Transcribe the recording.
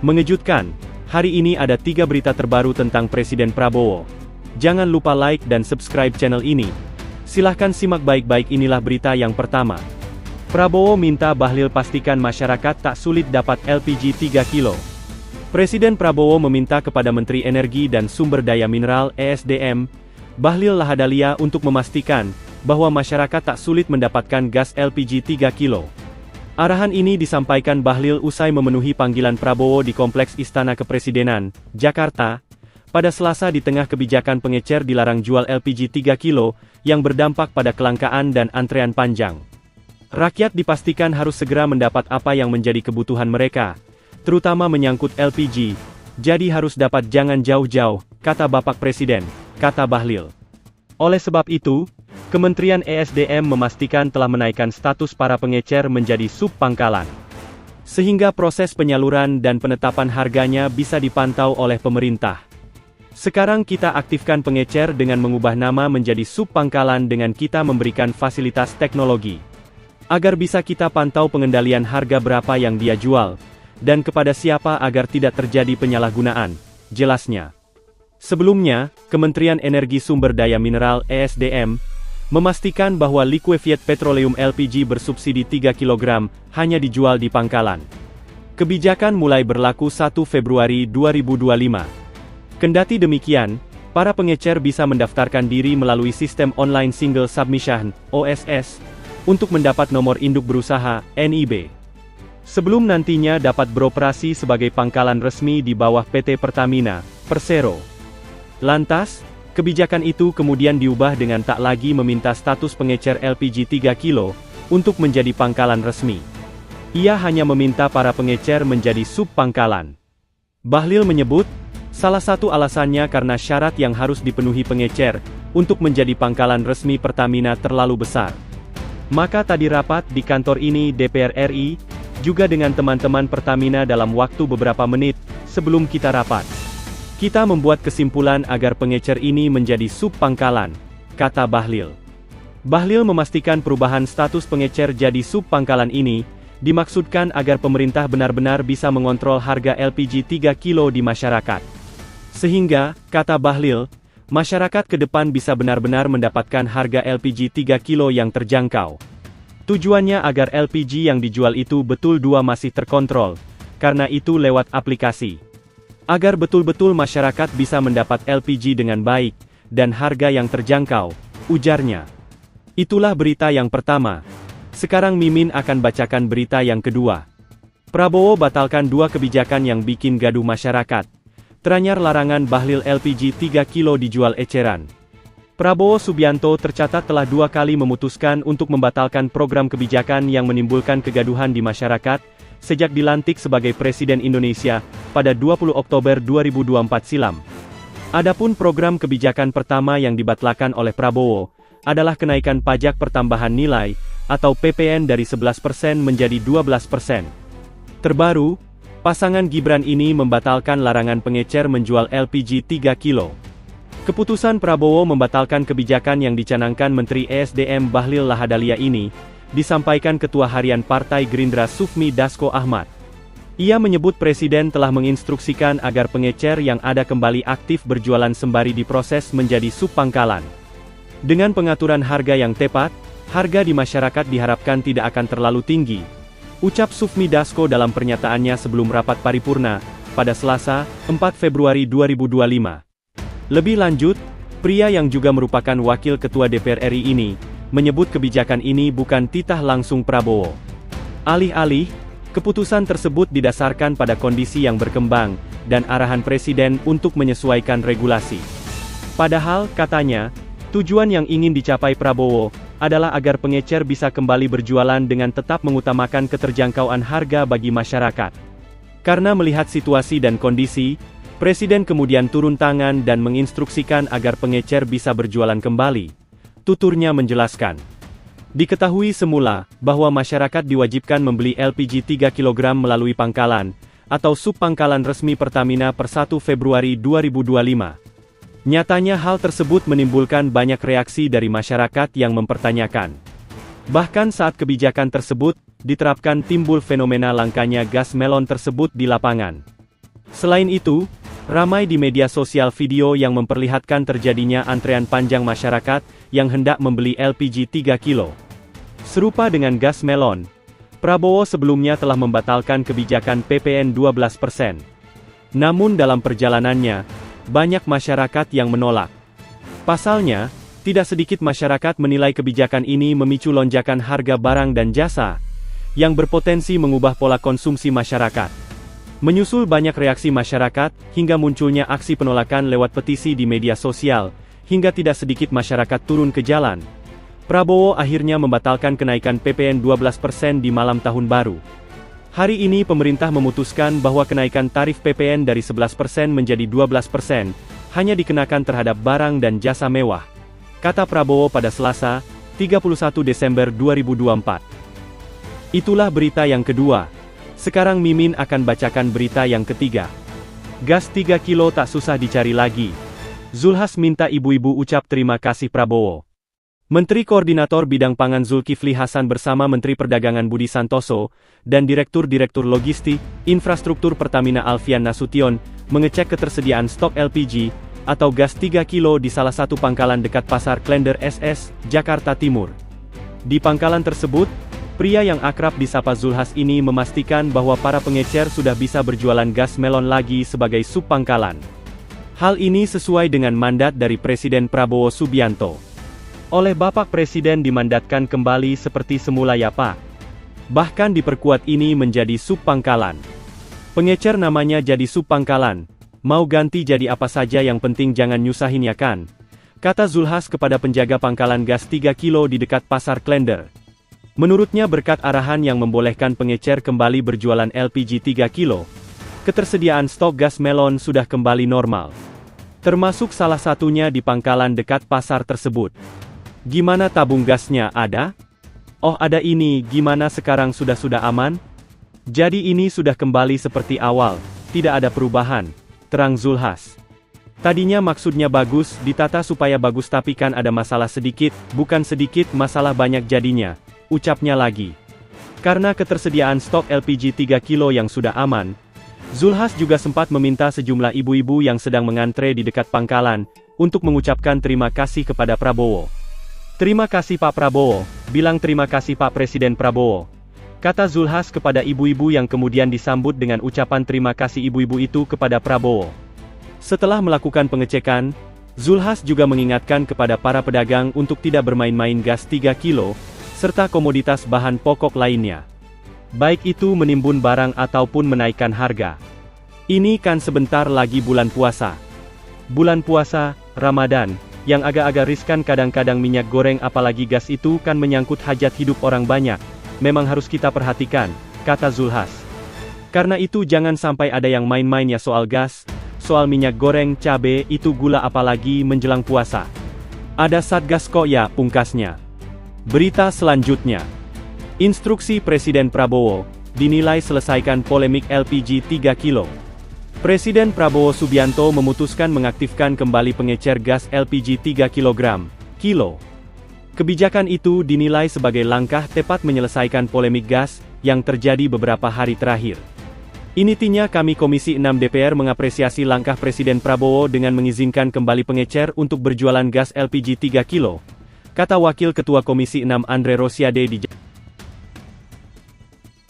Mengejutkan, hari ini ada 3 berita terbaru tentang Presiden Prabowo. Jangan lupa like dan subscribe channel ini. Silahkan simak baik-baik, inilah berita yang pertama. Prabowo minta Bahlil pastikan masyarakat tak sulit dapat LPG 3 kilo. Presiden Prabowo meminta kepada Menteri Energi dan Sumber Daya Mineral (ESDM), Bahlil Lahadalia untuk memastikan bahwa masyarakat tak sulit mendapatkan gas LPG 3 kilo. Arahan ini disampaikan Bahlil usai memenuhi panggilan Prabowo di Kompleks Istana Kepresidenan, Jakarta, pada Selasa di tengah kebijakan pengecer dilarang jual LPG 3 kilo, yang berdampak pada kelangkaan dan antrean panjang. Rakyat dipastikan harus segera mendapat apa yang menjadi kebutuhan mereka, terutama menyangkut LPG, jadi harus dapat jangan jauh-jauh, kata Bapak Presiden, kata Bahlil. Oleh sebab itu, Kementerian ESDM memastikan telah menaikkan status para pengecer menjadi sub-pangkalan, sehingga proses penyaluran dan penetapan harganya bisa dipantau oleh pemerintah. Sekarang kita aktifkan pengecer dengan mengubah nama menjadi sub-pangkalan dengan kita memberikan fasilitas teknologi, agar bisa kita pantau pengendalian harga berapa yang dia jual, dan kepada siapa agar tidak terjadi penyalahgunaan, jelasnya. Sebelumnya, Kementerian Energi Sumber Daya Mineral (ESDM) memastikan bahwa liquefied petroleum LPG bersubsidi 3 kg hanya dijual di pangkalan. Kebijakan mulai berlaku 1 Februari 2025. Kendati demikian, para pengecer bisa mendaftarkan diri melalui sistem online Single Submission (OSS) untuk mendapat nomor induk berusaha (NIB). Sebelum nantinya dapat beroperasi sebagai pangkalan resmi di bawah PT Pertamina, Persero. Lantas, kebijakan itu kemudian diubah dengan tak lagi meminta status pengecer LPG 3 kilo, untuk menjadi pangkalan resmi. Ia hanya meminta para pengecer menjadi sub-pangkalan. Bahlil menyebut, salah satu alasannya karena syarat yang harus dipenuhi pengecer, untuk menjadi pangkalan resmi Pertamina terlalu besar. Maka tadi rapat di kantor ini DPR RI, juga dengan teman-teman Pertamina dalam waktu beberapa menit, sebelum kita rapat. Kita membuat kesimpulan agar pengecer ini menjadi sub-pangkalan, kata Bahlil. Bahlil memastikan perubahan status pengecer jadi sub-pangkalan ini, dimaksudkan agar pemerintah benar-benar bisa mengontrol harga LPG 3 kilo di masyarakat. Sehingga, kata Bahlil, masyarakat ke depan bisa benar-benar mendapatkan harga LPG 3 kilo yang terjangkau. Tujuannya agar LPG yang dijual itu betul-betul masih terkontrol, karena itu lewat aplikasi. Agar betul-betul masyarakat bisa mendapat LPG dengan baik, dan harga yang terjangkau, ujarnya. Itulah berita yang pertama. Sekarang Mimin akan bacakan berita yang kedua. Prabowo batalkan 2 kebijakan yang bikin gaduh masyarakat. Teranyar larangan Bahlil LPG 3 kilo dijual eceran. Prabowo Subianto tercatat telah 2 kali memutuskan untuk membatalkan program kebijakan yang menimbulkan kegaduhan di masyarakat, sejak dilantik sebagai Presiden Indonesia, pada 20 Oktober 2024 silam. Adapun program kebijakan pertama yang dibatalkan oleh Prabowo, adalah kenaikan pajak pertambahan nilai, atau PPN dari 11% menjadi 12%. Terbaru, pasangan Gibran ini membatalkan larangan pengecer menjual LPG 3 kilo. Keputusan Prabowo membatalkan kebijakan yang dicanangkan Menteri ESDM Bahlil Lahadalia ini, disampaikan Ketua Harian Partai Gerindra Sufmi Dasko Ahmad. Ia menyebut Presiden telah menginstruksikan agar pengecer yang ada kembali aktif berjualan sembari diproses menjadi sub-pangkalan. Dengan pengaturan harga yang tepat, harga di masyarakat diharapkan tidak akan terlalu tinggi, ucap Sufmi Dasko dalam pernyataannya sebelum rapat paripurna, pada Selasa, 4 Februari 2025. Lebih lanjut, pria yang juga merupakan Wakil Ketua DPR RI ini, menyebut kebijakan ini bukan titah langsung Prabowo. Alih-alih, keputusan tersebut didasarkan pada kondisi yang berkembang, dan arahan Presiden untuk menyesuaikan regulasi. Padahal, katanya, tujuan yang ingin dicapai Prabowo, adalah agar pengecer bisa kembali berjualan dengan tetap mengutamakan keterjangkauan harga bagi masyarakat. Karena melihat situasi dan kondisi, Presiden kemudian turun tangan dan menginstruksikan agar pengecer bisa berjualan kembali. Tuturnya menjelaskan. Diketahui semula, bahwa masyarakat diwajibkan membeli LPG 3 kg melalui pangkalan, atau sub-pangkalan resmi Pertamina per 1 Februari 2025. Nyatanya hal tersebut menimbulkan banyak reaksi dari masyarakat yang mempertanyakan. Bahkan saat kebijakan tersebut diterapkan timbul fenomena langkanya gas melon tersebut di lapangan. Selain itu, ramai di media sosial video yang memperlihatkan terjadinya antrean panjang masyarakat yang hendak membeli LPG 3 kilo. Serupa dengan gas melon, Prabowo sebelumnya telah membatalkan kebijakan PPN 12%. Namun dalam perjalanannya, banyak masyarakat yang menolak. Pasalnya, tidak sedikit masyarakat menilai kebijakan ini memicu lonjakan harga barang dan jasa, yang berpotensi mengubah pola konsumsi masyarakat. Menyusul banyak reaksi masyarakat, hingga munculnya aksi penolakan lewat petisi di media sosial, hingga tidak sedikit masyarakat turun ke jalan. Prabowo akhirnya membatalkan kenaikan PPN 12% di malam tahun baru. Hari ini pemerintah memutuskan bahwa kenaikan tarif PPN dari 11% menjadi 12%, hanya dikenakan terhadap barang dan jasa mewah, kata Prabowo pada Selasa, 31 Desember 2024. Itulah berita yang kedua. Sekarang Mimin akan bacakan berita yang ketiga. Gas 3 kilo tak susah dicari lagi. Zulhas minta ibu-ibu ucap terima kasih Prabowo. Menteri Koordinator Bidang Pangan Zulkifli Hasan bersama Menteri Perdagangan Budi Santoso, dan Direktur Logistik, Infrastruktur Pertamina Alfian Nasution, mengecek ketersediaan stok LPG, atau gas 3 kilo di salah satu pangkalan dekat Pasar Klender SS, Jakarta Timur. Di pangkalan tersebut, pria yang akrab disapa Zulhas ini memastikan bahwa para pengecer sudah bisa berjualan gas melon lagi sebagai sub pangkalan. Hal ini sesuai dengan mandat dari Presiden Prabowo Subianto. Oleh Bapak Presiden dimandatkan kembali seperti semula ya Pak. Bahkan diperkuat ini menjadi sub pangkalan. Pengecer namanya jadi sub pangkalan, mau ganti jadi apa saja yang penting jangan nyusahin ya kan, kata Zulhas kepada penjaga pangkalan gas 3 kilo di dekat Pasar Klender. Menurutnya berkat arahan yang membolehkan pengecer kembali berjualan LPG 3 kilo, ketersediaan stok gas melon sudah kembali normal. Termasuk salah satunya di pangkalan dekat pasar tersebut. Gimana tabung gasnya ada? Oh ada ini, gimana sekarang sudah aman? Jadi ini sudah kembali seperti awal, tidak ada perubahan, terang Zulhas. Tadinya maksudnya bagus, ditata supaya bagus tapi kan ada masalah sedikit, bukan sedikit masalah banyak jadinya, ucapnya lagi. Karena ketersediaan stok LPG 3 kilo yang sudah aman, Zulhas juga sempat meminta sejumlah ibu-ibu yang sedang mengantre di dekat pangkalan, untuk mengucapkan terima kasih kepada Prabowo. Terima kasih Pak Prabowo, bilang terima kasih Pak Presiden Prabowo, kata Zulhas kepada ibu-ibu yang kemudian disambut dengan ucapan terima kasih ibu-ibu itu kepada Prabowo. Setelah melakukan pengecekan, Zulhas juga mengingatkan kepada para pedagang untuk tidak bermain-main gas 3 kilo, serta komoditas bahan pokok lainnya. Baik itu menimbun barang ataupun menaikkan harga. Ini kan sebentar lagi bulan puasa. Bulan puasa, Ramadan, yang agak-agak riskan kadang-kadang minyak goreng apalagi gas itu kan menyangkut hajat hidup orang banyak, memang harus kita perhatikan, kata Zulhas. Karena itu jangan sampai ada yang main-main ya soal gas, soal minyak goreng, cabe, itu gula apalagi menjelang puasa. Ada Satgas kok ya, pungkasnya. Berita selanjutnya. Instruksi Presiden Prabowo, dinilai selesaikan polemik LPG 3 kilo. Presiden Prabowo Subianto memutuskan mengaktifkan kembali pengecer gas LPG 3 kg. Kebijakan itu dinilai sebagai langkah tepat menyelesaikan polemik gas yang terjadi beberapa hari terakhir. Intinya kami Komisi 6 DPR mengapresiasi langkah Presiden Prabowo dengan mengizinkan kembali pengecer untuk berjualan gas LPG 3 kilo, kata Wakil Ketua Komisi 6 Andre Rosiade di